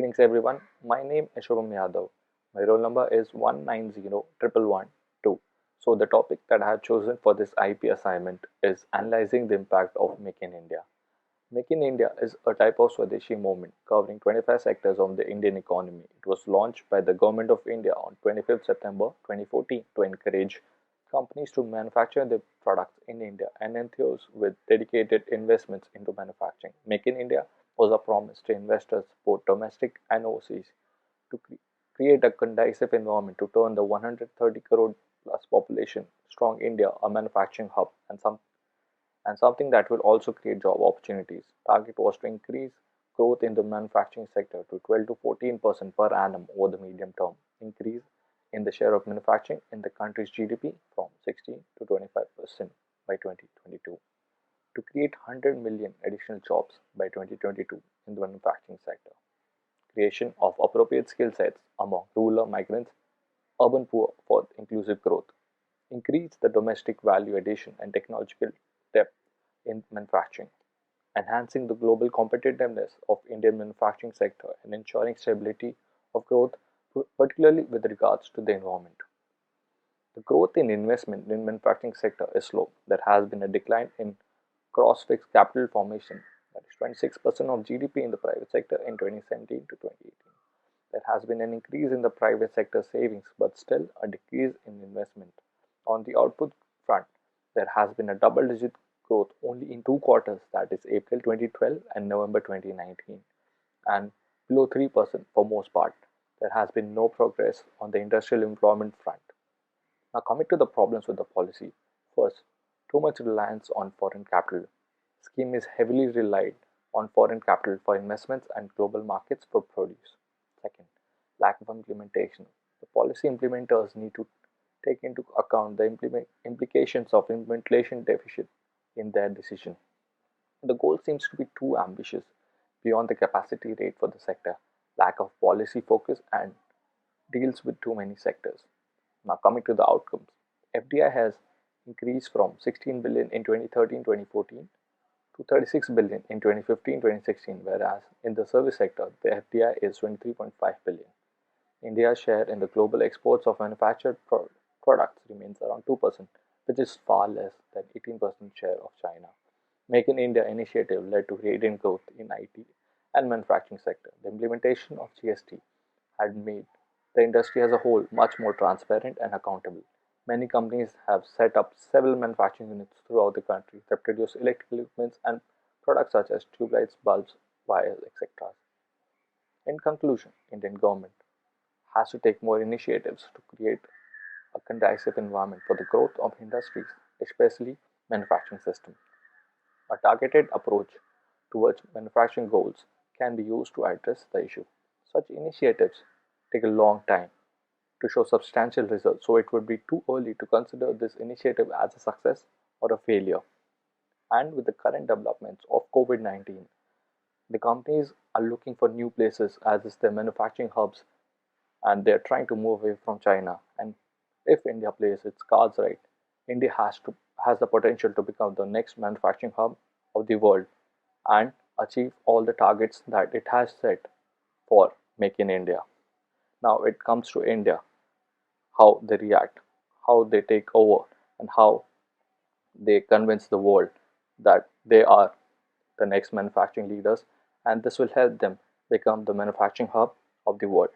Greetings everyone. My name is Shubham Yadav. My roll number is 1901112. So the topic that I have chosen for this IEP assignment is analyzing the impact of Make in India. Make in India is a type of Swadeshi movement covering 25 sectors of the Indian economy. It was launched by the Government of India on 25th September 2014 to encourage companies to manufacture their products in India and enthuse with dedicated investments into manufacturing. Make in India was a promise to investors, both domestic and overseas, to create a conducive environment to turn the 130 crore plus population strong India a manufacturing hub and something that will also create job opportunities. Target was to increase growth in the manufacturing sector to 12 to 14% per annum over the medium term, increase in the share of manufacturing in the country's GDP from 16 to 25% by 2022, to create 100 million additional jobs by 2022 in the manufacturing sector, creation of appropriate skill sets among rural migrants, urban poor for inclusive growth, increase the domestic value addition and technological depth in manufacturing, enhancing the global competitiveness of Indian manufacturing sector and ensuring stability of growth, particularly with regards to the environment. The growth in investment in manufacturing sector is slow. There has been a decline in cross-fixed capital formation, that is 26% of GDP in the private sector in 2017 to 2018. There has been an increase in the private sector savings, but still a decrease in investment. On the output front, there has been a double-digit growth only in 2 quarters, that is April 2012 and November 2019, and below 3% for most part. There has been no progress on the industrial employment front. Now, coming to the problems with the policy. First, too much reliance on foreign capital. Scheme is heavily relied on foreign capital for investments and global markets for produce. Second, lack of implementation. The policy implementers need to take into account the implications of implementation deficit in their decision. The goal seems to be too ambitious beyond the capacity rate for the sector, lack of policy focus, and deals with too many sectors. Now, coming to the outcomes, FDI has increased from 16 billion in 2013-2014 to 36 billion in 2015-2016, whereas in the service sector, the FDI is 23.5 billion. India's share in the global exports of manufactured products remains around 2%, which is far less than 18% share of China. Make in India initiative led to radiant growth in IT and manufacturing sector. The implementation of GST had made the industry as a whole much more transparent and accountable. Many companies have set up several manufacturing units throughout the country that produce electrical equipment and products such as tube lights, bulbs, wires, etc. In conclusion, Indian government has to take more initiatives to create a conducive environment for the growth of industries, especially manufacturing systems. A targeted approach towards manufacturing goals can be used to address the issue. Such initiatives take a long time to show substantial results, so it would be too early to consider this initiative as a success or a failure. And with the current developments of COVID-19, the companies are looking for new places as is their manufacturing hubs, and they're trying to move away from China. And if India plays its cards right, India has the potential to become the next manufacturing hub of the world and achieve all the targets that it has set for Make in India. Now it comes to India, how they react, how they take over, and how they convince the world that they are the next manufacturing leaders, and this will help them become the manufacturing hub of the world.